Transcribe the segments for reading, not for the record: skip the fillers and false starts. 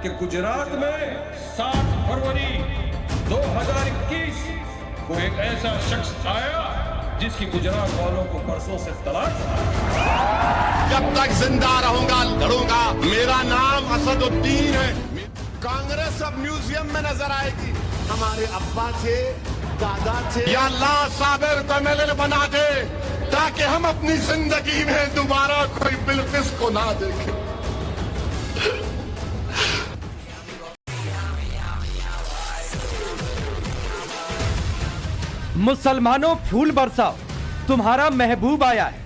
कि गुजरात में 7 फरवरी 2021 को एक ऐसा शख्स आया जिसकी गुजरात वालों को बरसों से तलाश था। जब तक जिंदा रहूंगा लड़ूंगा। मेरा नाम असदुद्दीन है। कांग्रेस अब म्यूजियम में नजर आएगी। हमारे अब्बा थे, दादा थे। या अल्लाह साबिर को एमएलए बना दे ताकि हम अपनी जिंदगी में दोबारा कोई बिल्किस को ना देखें। मुसलमानों फूल बरसाओ, तुम्हारा महबूब आया है।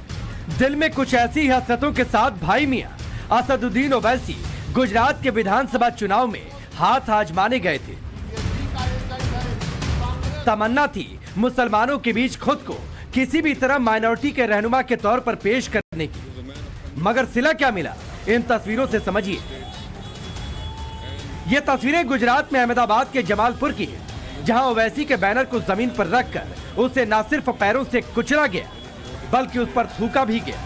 दिल में कुछ ऐसी हसरतों के साथ भाई मियां असदुद्दीन ओवैसी गुजरात के विधानसभा चुनाव में हाथ आजमाने गए थे। तमन्ना थी मुसलमानों के बीच खुद को किसी भी तरह माइनॉरिटी के रहनुमा के तौर पर पेश करने की, मगर सिला क्या मिला इन तस्वीरों से समझिए। ये तस्वीरें गुजरात में अहमदाबाद के जमालपुर की है, जहां ओवैसी के बैनर को जमीन पर रखकर उसे न सिर्फ पैरों से कुचला गया बल्कि उस पर थूका भी गया।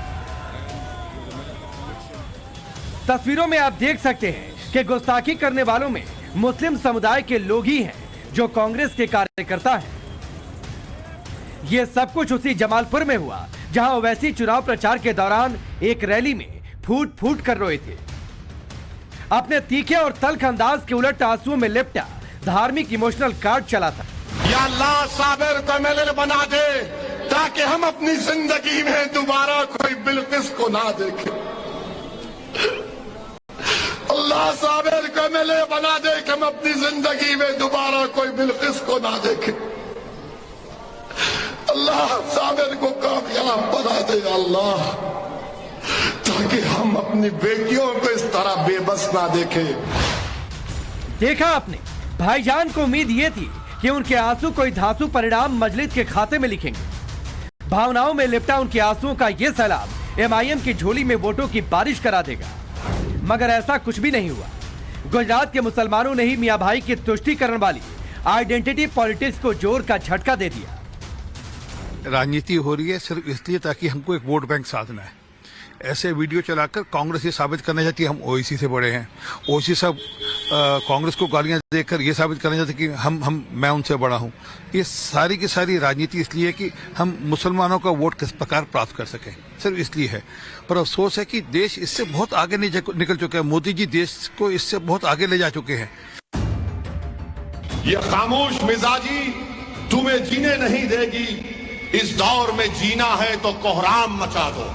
तस्वीरों में आप देख सकते हैं कि गुस्ताखी करने वालों में मुस्लिम समुदाय के लोग ही हैं जो कांग्रेस के कार्यकर्ता हैं। यह सब कुछ उसी जमालपुर में हुआ जहां ओवैसी चुनाव प्रचार के दौरान एक रैली में फूट फूट कर रोए थे। अपने तीखे और तल्ख अंदाज के उलट आंसुओं में लिपटा धार्मिक इमोशनल कार्ड चला था। या अल्लाह साबिर को एमएलए बना दे ताकि हम अपनी जिंदगी में दोबारा कोई बिल्किस को ना देखें। अल्लाह साबिर को एमएलए बना दे कि हम अपनी जिंदगी में दोबारा कोई बिल्किस को ना देखें। अल्लाह साबिर को कामयाब बना दे अल्लाह, ताकि हम अपनी बेटियों को इस तरह बेबस ना देखें। देखा आपने, भाईजान को उम्मीद ये थी कि उनके आंसू कोई धांसू परिणाम मजलिस के खाते में लिखेंगे। भावनाओं में लिपटा उनके आंसुओं का ये सैलाब एमआईएम की झोली में वोटों की बारिश करा देगा, मगर ऐसा कुछ भी नहीं हुआ। गुजरात के मुसलमानों ने ही मियां भाई की तुष्टीकरण वाली आइडेंटिटी पॉलिटिक्स को जोर का झटका दे दिया। राजनीति हो रही है सिर्फ इसलिए ताकि हमको एक वोट बैंक साधना है। ऐसे वीडियो चलाकर कांग्रेस ये साबित करना चाहती है हम ओवैसी से बड़े हैं। ओवैसी सब कांग्रेस को गालियां देकर ये साबित करना चाहते कि मैं उनसे बड़ा हूं। ये सारी की सारी राजनीति इसलिए है कि हम मुसलमानों का वोट किस प्रकार प्राप्त कर सकें, सिर्फ इसलिए है। पर अफसोस है कि देश इससे बहुत आगे निकल चुका है। मोदी जी देश को इससे बहुत आगे ले जा चुके हैं। ये खामोश मिजाजी तुम्हें जीने नहीं देगी। इस दौर में जीना है तो कोहराम मचा दो।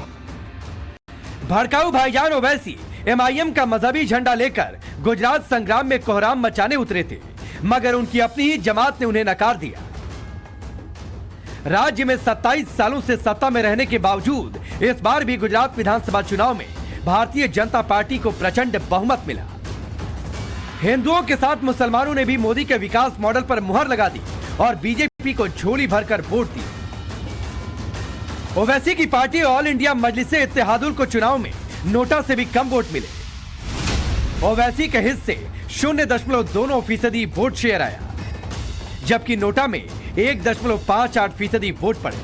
भड़काऊ भाईजान ओवैसी एमआईएम का मजहबी झंडा लेकर गुजरात संग्राम में कोहराम मचाने उतरे थे, मगर उनकी अपनी ही जमात ने उन्हें नकार दिया। राज्य में 27 सालों से सत्ता में रहने के बावजूद इस बार भी गुजरात विधानसभा चुनाव में भारतीय जनता पार्टी को प्रचंड बहुमत मिला। हिंदुओं के साथ मुसलमानों ने भी मोदी के विकास मॉडल पर मुहर लगा दी और बीजेपी को झोली भरकर वोट दी। ओवैसी की party all India Majlise Ittehadul को चुनाव में नोटा से भी कम वोट मिले। ओवैसी के हिस्से 0.28% वोट शेयर आया, जबकि नोटा में 1.58% वोट पड़े।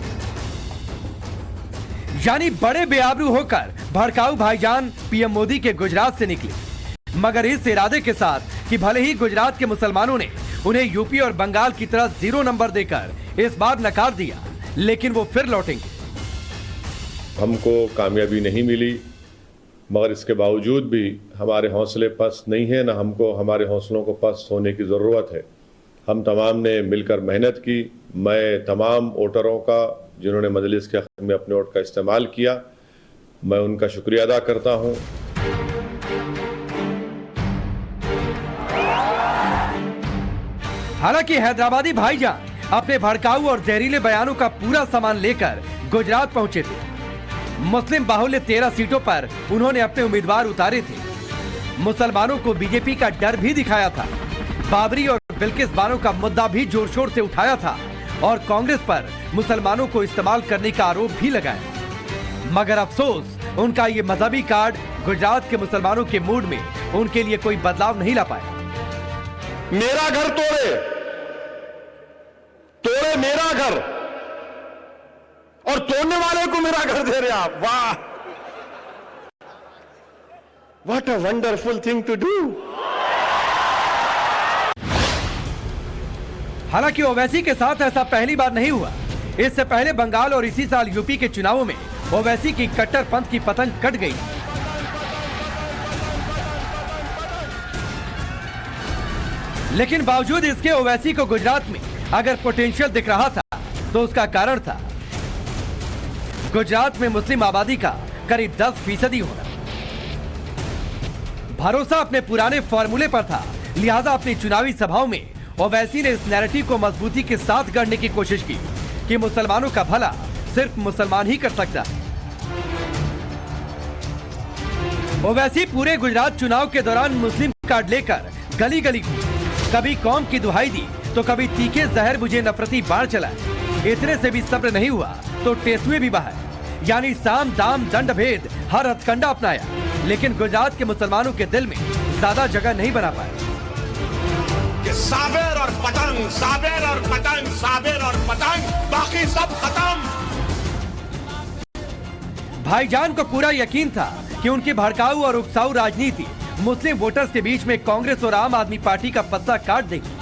यानी बड़े बेआबरू होकर भड़काऊ भाईजान पीएम मोदी के गुजरात से निकले, मगर इस इरादे के साथ कि भले ही गुजरात के मुसलमानों ने उन्हें यूपी और बंगाल की तरह 0 नंबर देकर इस बार नकार दिया, लेकिन वो फिर लौटेंगे। हमको कामयाबी नहीं मिली, मगर इसके बावजूद भी हमारे हौसले पस्त नहीं है, ना हमको हमारे हौसलों को पस्त होने की ज़रूरत है। हम तमाम ने मिलकर मेहनत की। मैं तमाम वोटरों का जिन्होंने मजलिस के हक़ में अपने वोट का इस्तेमाल किया, मैं उनका शुक्रिया अदा करता हूँ। हालांकि हैदराबादी भाईजान अपने भड़काऊ और जहरीले बयानों का पूरा सामान लेकर गुजरात पहुंचे थे। मुस्लिम बाहुल्य 13 सीटों पर उन्होंने अपने उम्मीदवार उतारे थे। मुसलमानों को बीजेपी का डर भी दिखाया था। बाबरी और बिल्किस बानो का मुद्दा भी जोर शोर से उठाया था और कांग्रेस पर मुसलमानों को इस्तेमाल करने का आरोप भी लगाया। मगर अफसोस, उनका ये मजहबी कार्ड गुजरात के मुसलमानों के मूड में उनके लिए कोई बदलाव नहीं ला पाया। मेरा घर तोड़े मेरा घर और तोड़ने वाले को मेरा घर दे रहे आप। वाह, what a wonderful thing to do. हालांकि ओवैसी के साथ ऐसा पहली बार नहीं हुआ। इससे पहले बंगाल और इसी साल यूपी के चुनावों में ओवैसी की कट्टरपंथ की पतंग कट गई। लेकिन बावजूद इसके ओवैसी को गुजरात में अगर पोटेंशियल दिख रहा था तो उसका कारण था गुजरात में मुस्लिम आबादी का करीब 10% होना। भरोसा अपने पुराने फॉर्मूले पर था, लिहाजा अपनी चुनावी सभाओं में ओवैसी ने इस नैरेटिव को मजबूती के साथ गढ़ने की कोशिश की कि मुसलमानों का भला सिर्फ मुसलमान ही कर सकता है। ओवैसी पूरे गुजरात चुनाव के दौरान मुस्लिम कार्ड लेकर गली गली घूमे, कभी कौम की दुहाई दी तो कभी तीखे जहर बुझे नफरती बाण चलाए। इतने से भी सब्र नहीं हुआ तो टेसुए भी बहाए, यानी साम दाम दंड भेद हर हथकंडा अपनाया, लेकिन गुजरात के मुसलमानों के दिल में ज्यादा जगह नहीं बना पाया। साबिर और पतंग, साबिर और पतंग, साबिर और पतंग, बाकी सब खत्म। भाईजान को पूरा यकीन था कि उनकी भड़काऊ और उकसाऊ राजनीति मुस्लिम वोटर्स के बीच में कांग्रेस और आम आदमी पार्टी का पत्ता काट देगी।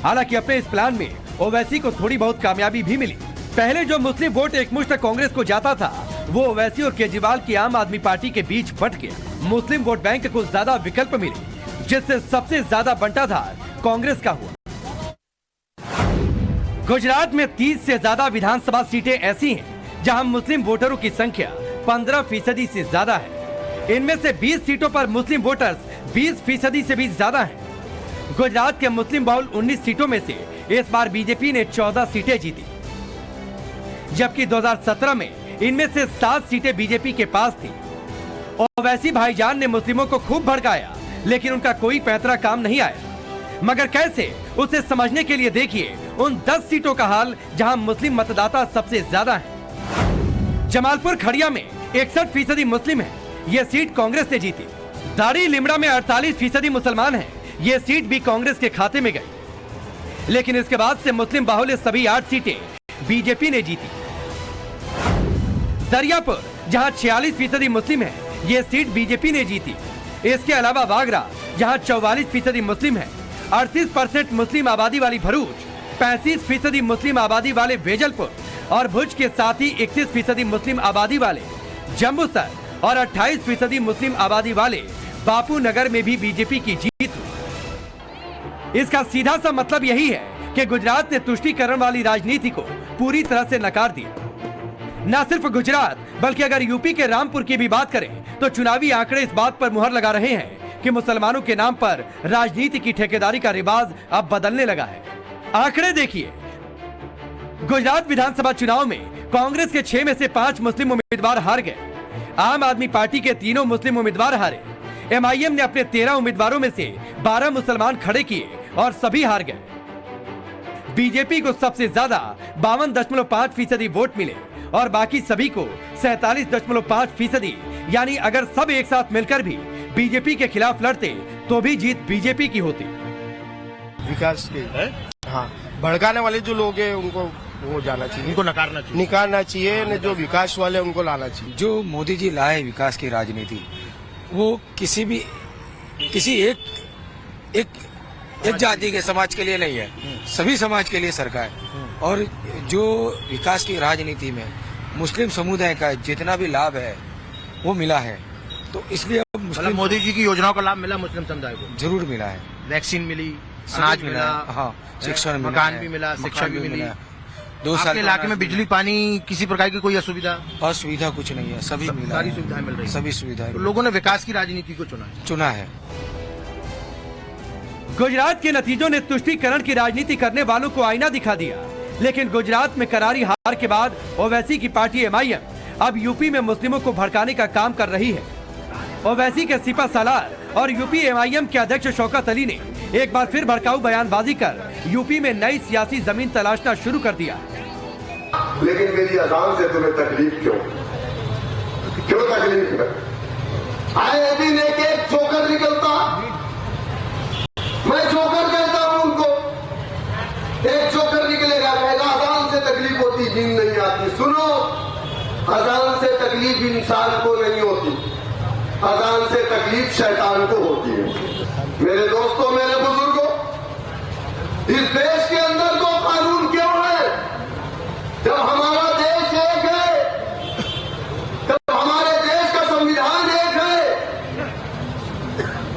हालांकि अपने इस प्लान में ओवैसी को थोड़ी बहुत कामयाबी भी मिली। पहले जो मुस्लिम वोट एकमुश्त कांग्रेस को जाता था वो ओवैसी और केजरीवाल की आम आदमी पार्टी के बीच बंट गया। मुस्लिम वोट बैंक को ज्यादा विकल्प मिले, जिससे सबसे ज्यादा बंटाधार कांग्रेस का हुआ। गुजरात में 30 से ज्यादा विधानसभा सीटें ऐसी हैं जहां मुस्लिम वोटरों की संख्या 15% से ज्यादा है। इनमें से 20 सीटों पर मुस्लिम वोटर्स 20% से भी ज्यादा हैं। गुजरात के मुस्लिम बहुल 19 सीटों में से इस बार बीजेपी ने 14 सीटें जीती, जबकि 2017 में इनमें से 7 सीटें बीजेपी के पास थी। ओवैसी भाईजान ने मुस्लिमों को खूब भड़काया, लेकिन उनका कोई पैंतरा काम नहीं आया। मगर कैसे, उसे समझने के लिए देखिए उन 10 सीटों का हाल जहां मुस्लिम मतदाता सबसे ज्यादा हैं। जमालपुर खड़िया में 61% मुस्लिम है, ये सीट कांग्रेस ने जीती। दाड़ी लिमड़ा में 48% मुसलमान हैं, ये सीट भी कांग्रेस के खाते में गई। लेकिन इसके बाद से मुस्लिम बाहुल्य सभी 8 सीटें बीजेपी ने जीती। दरियापुर जहां 46% मुस्लिम है, ये सीट बीजेपी ने जीती। इसके अलावा वागरा जहां 44% मुस्लिम है, 38% मुस्लिम आबादी वाली भरूच, 35% मुस्लिम आबादी वाले वेजलपुर और भुज के साथ ही 31% मुस्लिम आबादी वाले जम्बूसर और 28% मुस्लिम आबादी वाले बापू नगर में भी बीजेपी की जीत हुई। इसका सीधा सा मतलब यही है कि गुजरात ने तुष्टीकरण वाली राजनीति को पूरी तरह से नकार दिया। न सिर्फ गुजरात बल्कि अगर यूपी के रामपुर की भी बात करें तो चुनावी आंकड़े इस बात पर मुहर लगा रहे हैं कि मुसलमानों के नाम पर राजनीति की ठेकेदारी का रिवाज अब बदलने लगा है। आंकड़े देखिए, गुजरात विधानसभा चुनाव में कांग्रेस के 6 में से 5 मुस्लिम उम्मीदवार हार गए। आम आदमी पार्टी के 3 मुस्लिम उम्मीदवार हारे। MIM ने अपने 13 उम्मीदवारों में से 12 मुसलमान खड़े किए और सभी हार गए। बीजेपी को सबसे ज्यादा 52.5% वोट मिले और बाकी सभी को 47.5%, यानी अगर सब एक साथ मिलकर भी बीजेपी के खिलाफ लड़ते तो भी जीत बीजेपी की होती। विकास के हाँ, भड़काने वाले जो लोग हैं उनको वो जाना चाहिए, उनको निकालना चाहिए न जो विकास वाले उनको लाना चाहिए। जो मोदी जी लाए विकास की राजनीति, वो किसी एक जाति के समाज के लिए नहीं है, सभी समाज के लिए सरकार। और जो विकास की राजनीति में मुस्लिम समुदाय का जितना भी लाभ है वो मिला है, तो इसलिए अब मतलब मोदी जी की योजनाओं का लाभ मिला मुस्लिम समुदाय को, जरूर मिला है। वैक्सीन मिली, अनाज मिला, हाँ, शिक्षण मिला, मकान भी मिला, शिक्षा भी मिली। 2 साल आपके इलाके में बिजली पानी किसी प्रकार की कोई असुविधा कुछ नहीं है, सभी मिला, सारी सुविधाएं मिल रही हैं। सभी सुविधाएं। तो लोगों ने विकास की राजनीति को चुना है। गुजरात के नतीजों ने तुष्टीकरण की राजनीति करने वालों को आईना दिखा दिया। लेकिन गुजरात में करारी हार के बाद ओवैसी की पार्टी MIM अब यूपी में मुस्लिमों को भड़काने का काम कर रही है। ओवैसी के सिपा सालार और यूपी MIM के अध्यक्ष शौकत अली ने एक बार फिर भड़काऊ बयानबाजी कर यूपी में नई सियासी जमीन तलाशना शुरू कर दिया। लेकिन मेरी अजान से तुम्हें तकलीफ क्यों तकलीफ है? आए दिन एक जोकर निकलता, मैं जोकर कहता हूं उनको, एक जोकर निकलेगा, पहला अजान से तकलीफ होती, नींद नहीं आती। सुनो, अजान से तकलीफ इंसान को नहीं होती, अजान से तकलीफ शैतान को होती है। मेरे दोस्तों, मेरे बुजुर्गों, इस देश के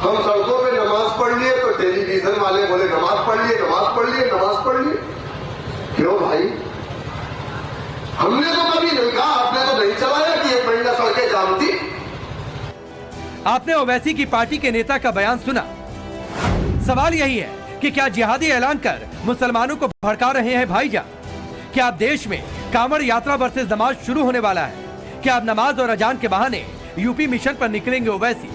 हम सड़कों पे नमाज पढ़ लिए तो टेलीविजन वाले बोले नमाज पढ़ लिए, नमाज पढ़ लिए, नमाज पढ़ लिए। क्यों भाई? हमने तो कभी नहीं कहा, आपने तो नहीं चलाया कि 1 महीना सड़कें जाम थी। आपने ओवैसी की पार्टी के नेता का बयान सुना। सवाल यही है कि क्या जिहादी ऐलान कर मुसलमानों को भड़का रहे हैं भाईजान? क्या अब देश में कांवड़ यात्रा वर्सेस नमाज शुरू होने वाला है? क्या अब नमाज और अजान के बहाने यूपी मिशन पर निकलेंगे ओवैसी?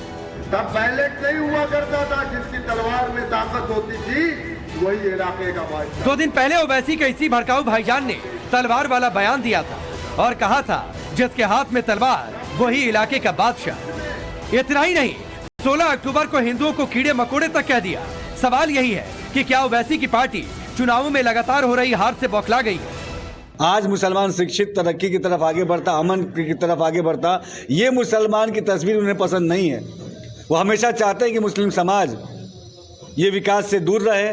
तब बैलेट नहीं हुआ करता था, जिसकी तलवार में ताकत होती थी वही इलाके का बादशाह। 2 दिन पहले ओवैसी के इसी भड़काऊ भाईजान ने तलवार वाला बयान दिया था और कहा था जिसके हाथ में तलवार वही इलाके का बादशाह। इतना ही नहीं, 16 अक्टूबर को हिंदुओं को कीड़े मकोड़े तक कह दिया। सवाल यही है कि क्या ओवैसी की पार्टी चुनावों में लगातार हो रही हार से बौखला गई है? आज मुसलमान शिक्षित तरक्की की तरफ आगे बढ़ता, अमन की तरफ आगे बढ़ता, ये मुसलमान की तस्वीर उन्हें पसंद नहीं है। वो हमेशा चाहते हैं कि मुस्लिम समाज ये विकास से दूर रहे,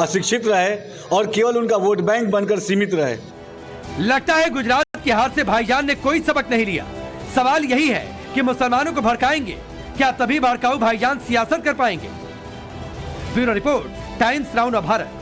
अशिक्षित रहे और केवल उनका वोट बैंक बनकर सीमित रहे। लगता है गुजरात की हार से भाईजान ने कोई सबक नहीं लिया। सवाल यही है कि मुसलमानों को भड़काएंगे, क्या तभी भड़काऊ भाईजान सियासत कर पाएंगे? Bureau report, times now Bharat.